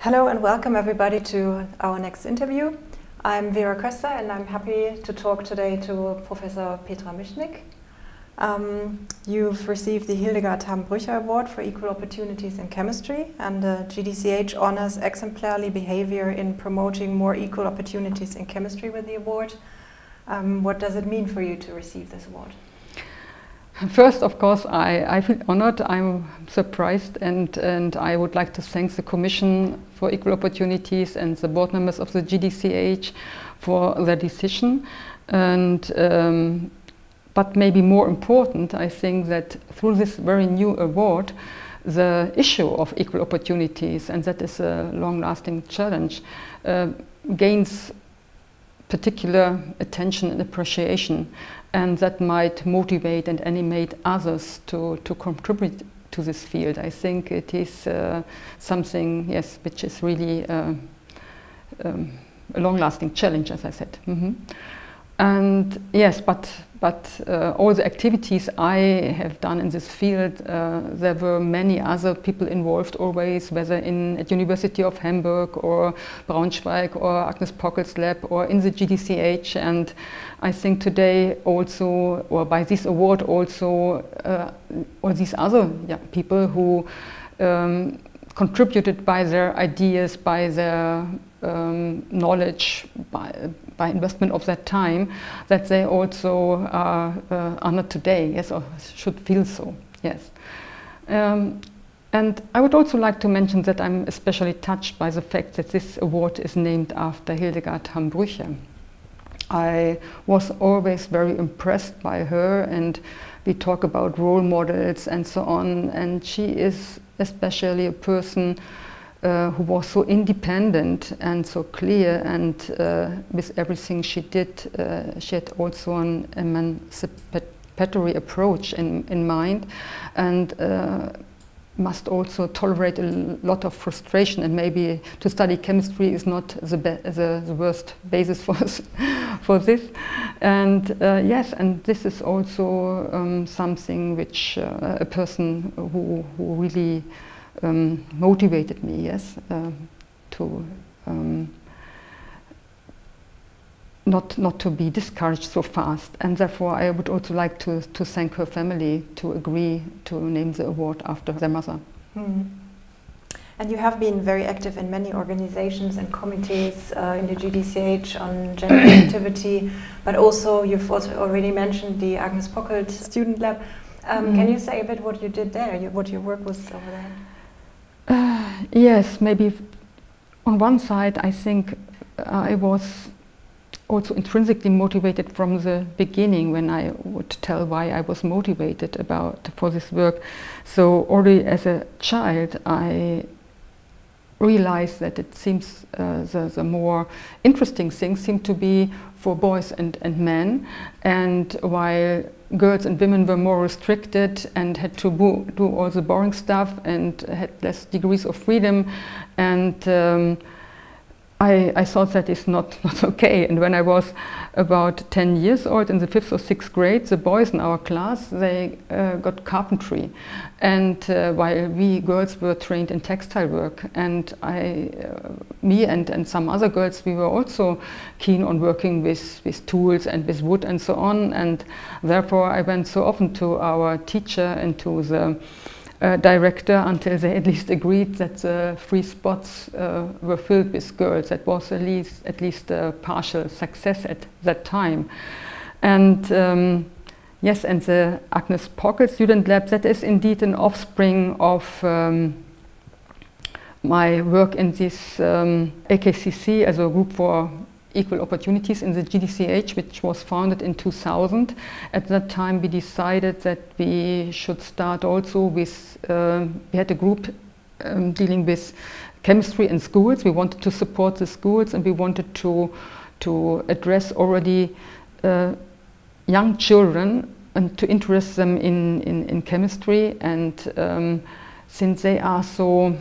Hello and welcome everybody to our next interview. I'm Vera Köster and I'm happy to talk today to Professor Petra Mischnick. You've received the Hildegard-Hamm-Brücher Award for Equal Opportunities in Chemistry and the GDCH honors exemplary behavior in promoting more equal opportunities in chemistry with the award. What does it mean for you to receive this award? First, of course, I feel honored. I'm surprised, and I would like to thank the Commission for Equal Opportunities and the board members of the GDCH for their decision. And but maybe more important, I think that through this very new award, the issue of equal opportunities, and that is a long-lasting challenge, gains particular attention and appreciation, and that might motivate and animate others to contribute to this field. I think it is something, yes, which is really a long-lasting challenge, as I said. And yes, but all the activities I have done in this field, there were many other people involved always, whether at University of Hamburg or Braunschweig or Agnes Pockel's lab or in the GDCH. And I think today also, or by this award also, all these other people who contributed by their ideas, by their knowledge, by investment of that time, that they also are honored today, yes, or should feel so, yes. And I would also like to mention that I'm especially touched by the fact that this award is named after Hildegard-Hamm-Brücher. I was always very impressed by her, and we talk about role models and so on, and she is especially a person who was so independent and so clear, and with everything she did, she had also an emancipatory approach in mind, and must also tolerate a lot of frustration, and maybe to study chemistry is not the worst basis for this. And yes, and this is also something which a person who really motivated me, yes, to not to be discouraged so fast. And therefore I would also like to thank her family to agree to name the award after their mother. And you have been very active in many organizations and committees in the GDCH on gender activity, but also you've also already mentioned the Agnes Pockel student lab. Can you say a bit what you did there, what your work was over there? Yes, maybe on one side I think I was also intrinsically motivated from the beginning when I would tell why I was motivated for this work. So already as a child I realized that it seems the more interesting things seem to be for boys and men, and while girls and women were more restricted and had to do all the boring stuff and had less degrees of freedom, and I thought that is not okay. And when I was about 10 years old, in the 5th or 6th grade, the boys in our class, they got carpentry, and while we girls were trained in textile work, and me and some other girls, we were also keen on working with tools and with wood and so on, and therefore I went so often to our teacher and to the director until they at least agreed that the free spots were filled with girls. That was at least a partial success at that time. And yes, and the Agnes Pockel Student Lab, that is indeed an offspring of my work in this AKCC, as a group for equal opportunities in the GDCH, which was founded in 2000. At that time we decided that we should start also with, we had a group dealing with chemistry in schools. We wanted to support the schools, and we wanted to address already young children and to interest them in chemistry. And since they are so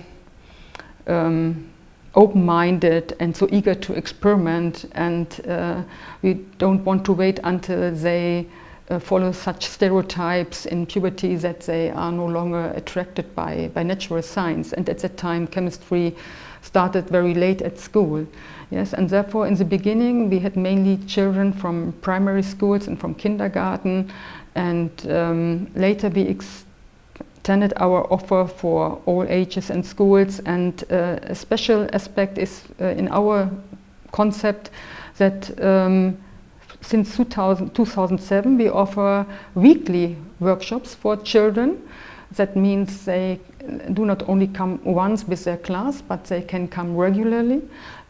open-minded and so eager to experiment, and we don't want to wait until they follow such stereotypes in puberty that they are no longer attracted by natural science. And at that time, chemistry started very late at school. Yes, and therefore in the beginning we had mainly children from primary schools and from kindergarten, and later we extended our offer for all ages and schools. And a special aspect is in our concept that since 2007 we offer weekly workshops for children. That means they do not only come once with their class, but they can come regularly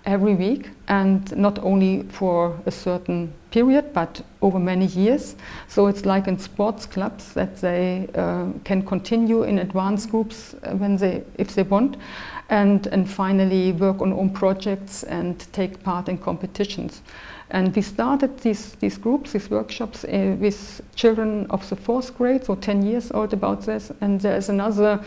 every week, and not only for a certain period but over many years. So it's like in sports clubs that they can continue in advanced groups if they want, and finally work on own projects and take part in competitions. And we started these groups, these workshops with children of the 4th grade, so 10 years old, about this. And there is another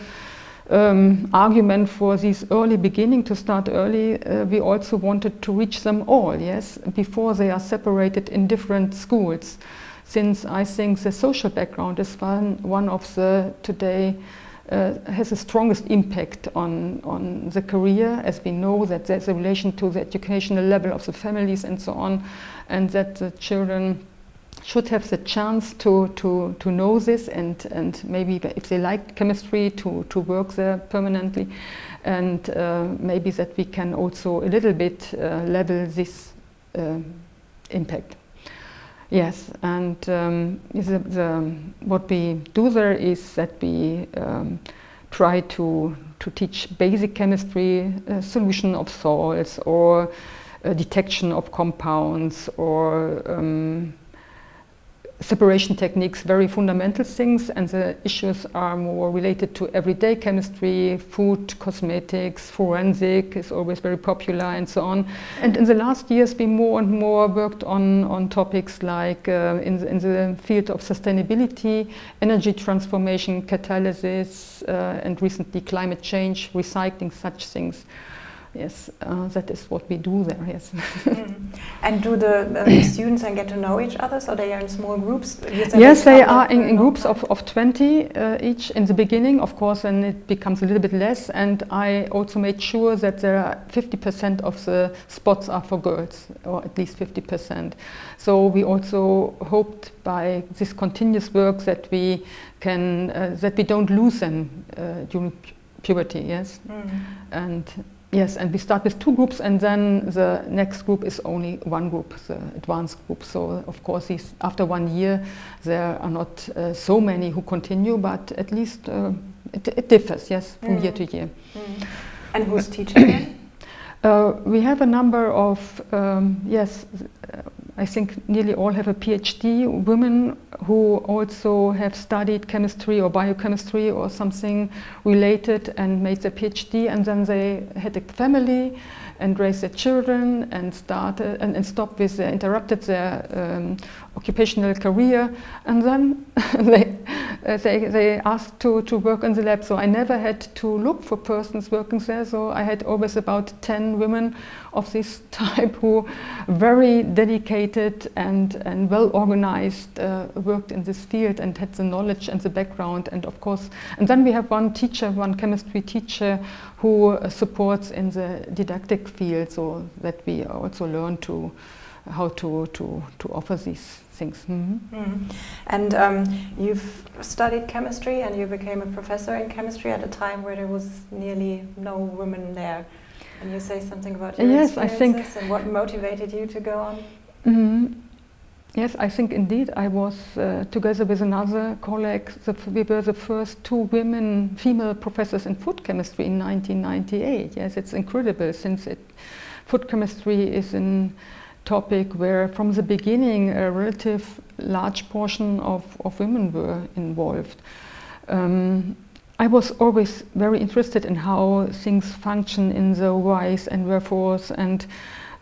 argument for this early beginning, to start early. We also wanted to reach them all, yes, before they are separated in different schools, since I think the social background is one of the today has the strongest impact on the career, as we know that there's a relation to the educational level of the families and so on, and that the children should have the chance to know this, and maybe if they like chemistry to work there permanently, and maybe that we can also a little bit level this impact. Yes, and what we do there is that we try to teach basic chemistry, solution of salts, or detection of compounds, or separation techniques, very fundamental things, and the issues are more related to everyday chemistry, food, cosmetics, forensic is always very popular, and so on. And in the last years we more and more worked on topics like in the field of sustainability, energy transformation, catalysis, and recently climate change, recycling, such things. Yes, that is what we do there, yes. And do the students then get to know each other, so they are in small groups? Yes, they are in groups of 20 each in the beginning, of course, and it becomes a little bit less. And I also made sure that there are 50% of the spots are for girls, or at least 50%. So we also hoped by this continuous work that we can, that we don't lose them during puberty, yes. And yes, and we start with 2 groups, and then the next group is only 1 group, the advanced group. So, of course, after 1 year, there are not so many who continue, but at least it differs, yes, from year to year. And who's teaching them? We have a number of, yes, I think nearly all have a PhD, women who also have studied chemistry or biochemistry or something related and made their PhD, and then they had a family and raised their children and started and stopped with interrupted their occupational career, and then they asked to work in the lab. So I never had to look for persons working there, so I had always about 10 women of this type who very dedicated and well organized worked in this field and had the knowledge and the background, and of course, and then we have one teacher, one chemistry teacher who supports in the didactic field, so that we also learn how to offer these things. And you've studied chemistry and you became a professor in chemistry at a time where there was nearly no women there. Can you say something about your experiences and what motivated you to go on? Yes, I think indeed I was together with another colleague. We were the first 2 female professors in food chemistry in 1998. Yes, it's incredible, since food chemistry is a topic where from the beginning a relative large portion of women were involved. I was always very interested in how things function in the whys and wherefores, and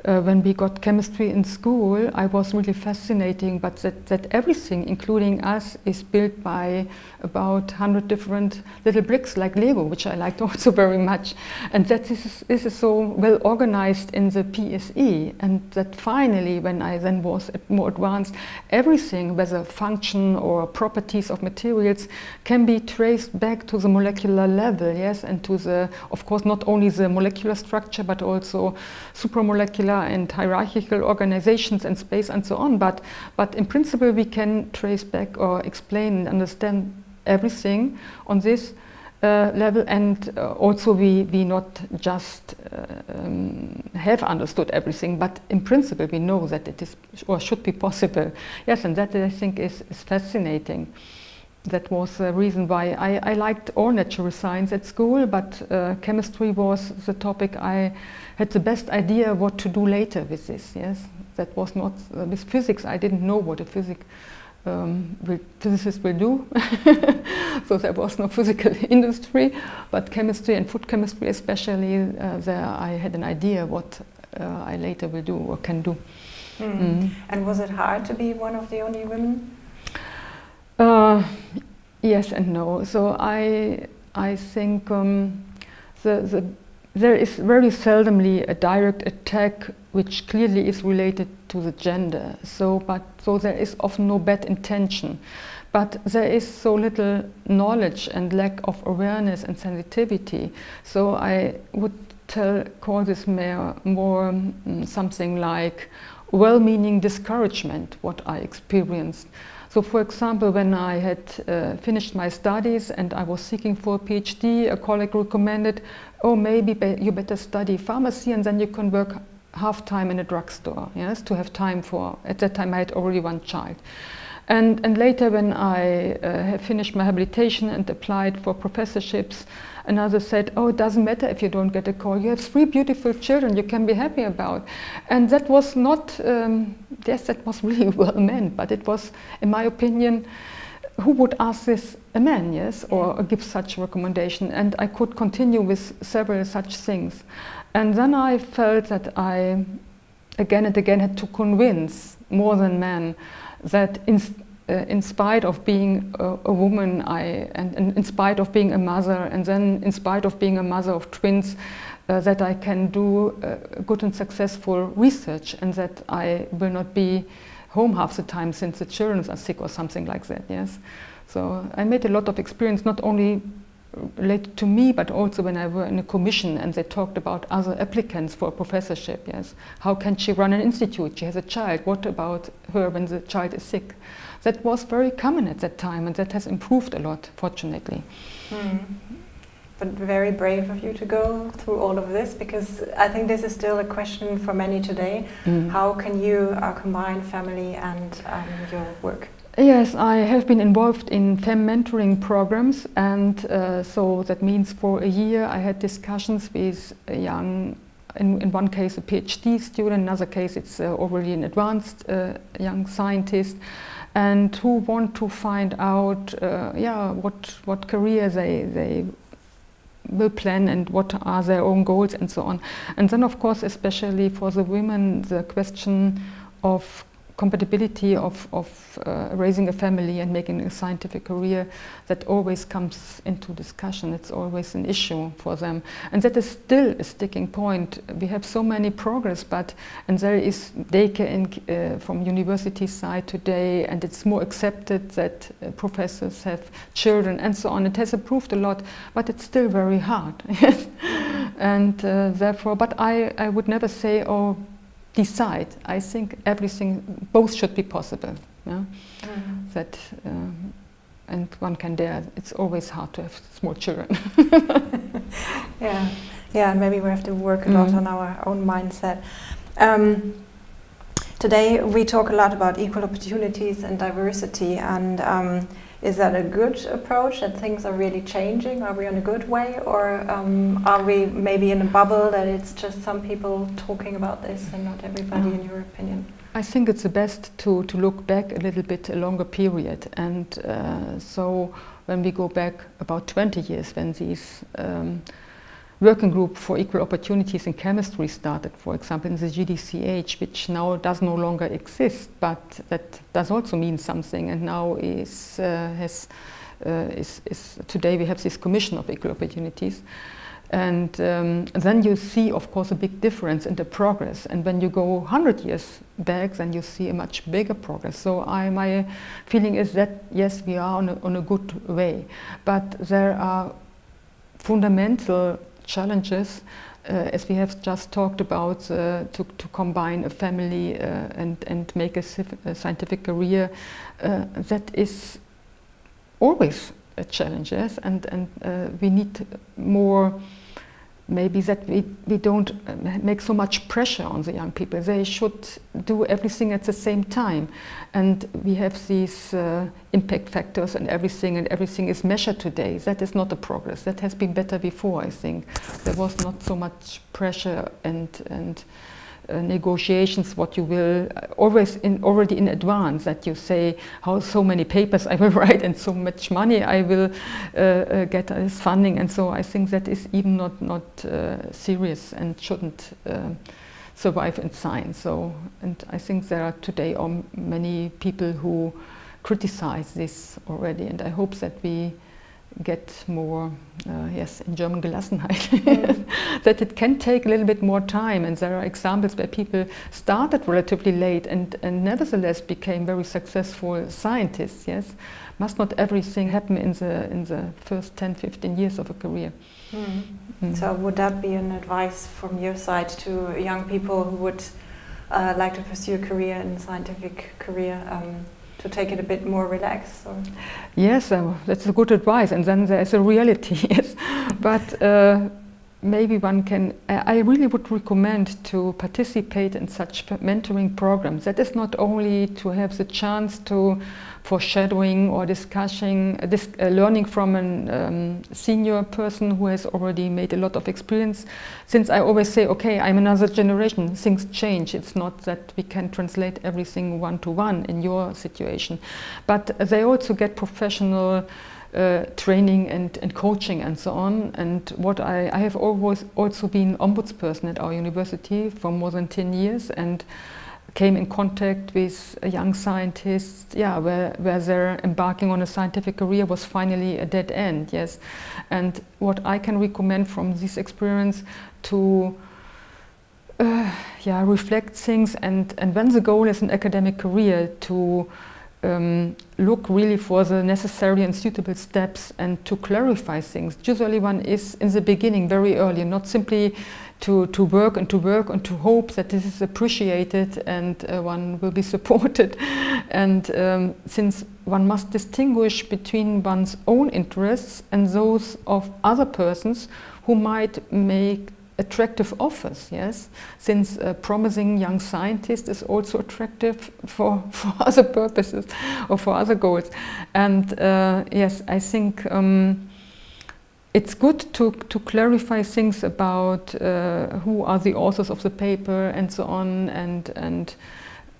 when we got chemistry in school, I was really fascinating, but that everything, including us, is built by about 100 different little bricks like Lego, which I liked also very much. And that this is so well organized in the PSE, and that finally, when I then was more advanced, everything, whether function or properties of materials, can be traced back to the molecular level, yes, and to the, of course, not only the molecular structure, but also supramolecular and hierarchical organizations and space and so on. But in principle, we can trace back or explain and understand everything on this level, and also we not just have understood everything, but in principle we know that it is or should be possible. Yes, and that I think is fascinating. That was the reason why I liked all natural science at school, but chemistry was the topic I had the best idea what to do later with this. Yes, that was not with physics. I didn't know what a physicist will do, so there was no physical industry. But chemistry and food chemistry, especially, there I had an idea what I later will do or can do. And was it hard to be one of the only women? Yes and no. So I think there is very seldomly a direct attack which clearly is related to the gender. So there is often no bad intention, but there is so little knowledge and lack of awareness and sensitivity. So I would call this more something like well-meaning discouragement, what I experienced. So, for example, when I had finished my studies and I was seeking for a PhD, a colleague recommended, oh, maybe you better study pharmacy and then you can work half-time in a drugstore, yes, to have time for, at that time I had already one child. And later when I have finished my habilitation and applied for professorships, another said, oh, it doesn't matter if you don't get a call. You have 3 beautiful children you can be happy about. And that was not, yes, that was really well meant, but it was, in my opinion, who would ask this a man, yes, or give such recommendation? And I could continue with several such things. And then I felt that I, again and again, had to convince more than men that in spite of being a woman, and in spite of being a mother, and then in spite of being a mother of twins, that I can do good and successful research, and that I will not be home half the time since the children are sick or something like that, yes. So I made a lot of experience, not only related to me, but also when I were in a commission and they talked about other applicants for a professorship, yes. How can she run an institute? She has a child. What about her when the child is sick? That was very common at that time, and that has improved a lot, fortunately. But very brave of you to go through all of this, because I think this is still a question for many today. How can you combine family and your work? Yes, I have been involved in fem mentoring programs, and so that means for a year I had discussions with a young, in one case a PhD student, in another case it's already an advanced young scientist, and who want to find out what career they will plan and what are their own goals and so on. And then of course, especially for the women, the question of compatibility of raising a family and making a scientific career, that always comes into discussion. It's always an issue for them, and that is still a sticking point. We have so many progress, and there is daycare from university side today, and it's more accepted that professors have children and so on. It has improved a lot, but it's still very hard. And therefore, but I would never say, oh, decide. I think everything, both should be possible. Yeah? That and one can dare. It's always hard to have small children. Yeah, and maybe we have to work a lot on our own mindset. Today we talk a lot about equal opportunities and diversity, and is that a good approach, that things are really changing? Are we on a good way, or are we maybe in a bubble that it's just some people talking about this and not everybody, in your opinion? I think it's the best to look back a little bit, a longer period, and so when we go back about 20 years, when these working group for equal opportunities in chemistry started, for example, in the GDCH, which now does no longer exist, but that does also mean something, and now today we have this Commission of Equal Opportunities. And then you see, of course, a big difference in the progress. And when you go 100 years back, then you see a much bigger progress. So my feeling is that, yes, we are on a good way. But there are fundamental challenges, as we have just talked about, to combine a family and make a scientific career. That is always a challenge, yes? And we need more. Maybe that we don't make so much pressure on the young people. They should do everything at the same time. And we have these impact factors and everything is measured today. That is not a progress. That has been better before, I think. There was not so much pressure and negotiations, what you will already in advance, that you say how so many papers I will write and so much money I will get as funding, and so I think that is even not serious and shouldn't survive in science. So, and I think there are today many people who criticize this already, and I hope that we get more, yes, in German Gelassenheit, that it can take a little bit more time. And there are examples where people started relatively late and nevertheless became very successful scientists, yes. Must not everything happen in the first 10, 15 years of a career. So would that be an advice from your side to young people who would like to pursue a career in scientific career? To take it a bit more relaxed? Or? Yes, that's a good advice, and then there's a reality, yes. But maybe one can, I really would recommend to participate in such mentoring programs. That is not only to have the chance to foreshadowing or discussing, learning from a senior person who has already made a lot of experience. Since I always say, okay, I'm another generation, things change. It's not that we can translate everything one-to-one in your situation. But they also get professional training and coaching and so on. And what I have always also been ombudsperson at our university for more than 10 years, and came in contact with young scientists, yeah, where their embarking on a scientific career was finally a dead end, yes. And what I can recommend from this experience to reflect things, and when the goal is an academic career, to look really for the necessary and suitable steps and to clarify things. Usually one is in the beginning very early, not simply to work and to hope that this is appreciated and one will be supported. And since one must distinguish between one's own interests and those of other persons who might make attractive offers, yes, since a promising young scientist is also attractive for other purposes or for other goals. And yes, I think it's good to clarify things about who are the authors of the paper and so on, and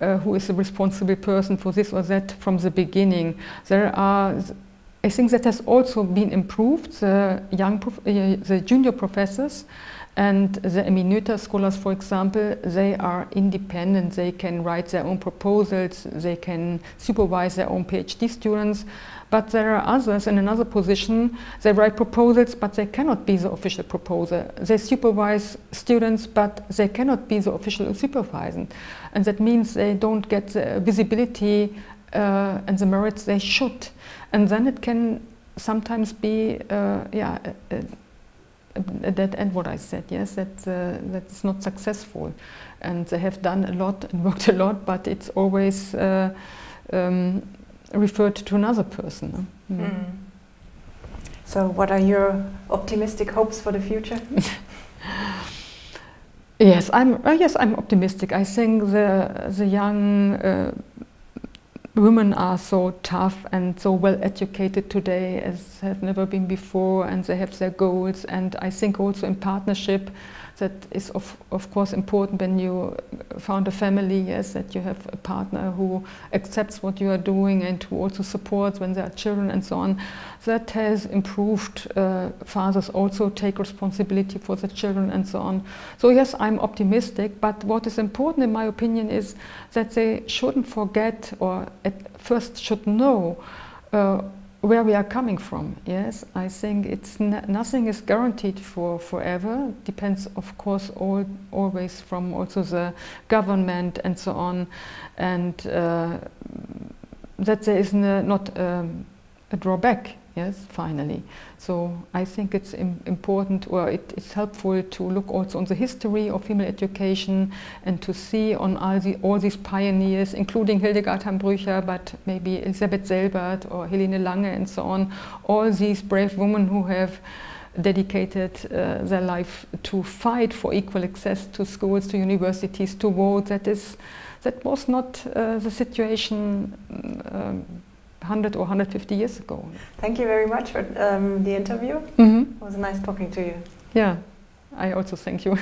who is the responsible person for this or that from the beginning. I think that has also been improved. The junior professors and the eminenta scholars, for example, they are independent. They can write their own proposals, they can supervise their own PhD students. But there are others in another position. They write proposals, but they cannot be the official proposer. They supervise students, but they cannot be the official supervisor. And that means they don't get the visibility and the merits they should. And then it can sometimes be, a dead end, what I said, yes, that's not successful. And they have done a lot and worked a lot, but it's always referred to another person. So what are your optimistic hopes for the future? Yes, I'm optimistic. I think the young women are so tough and so well educated today as have never been before, and they have their goals, and I think also in partnership that is of course important when you found a family, yes, that you have a partner who accepts what you are doing and who also supports when there are children and so on. That has improved. Fathers also take responsibility for the children and so on. So yes, I'm optimistic, but what is important in my opinion is that they shouldn't forget, or at first should know where we are coming from. Yes, I think it's nothing is guaranteed for forever. Depends, of course, always from also the government and so on, and that there is not a drawback. Yes, finally. So I think it's important, or it's helpful to look also on the history of female education and to see on all these pioneers, including Hildegard-Hamm-Brücher, but maybe Elisabeth Selbert or Helene Lange and so on, all these brave women who have dedicated their life to fight for equal access to schools, to universities, to vote. That was not the situation 100 or 150 years ago. Thank you very much for the interview. It was nice talking to you. Yeah, I also thank you.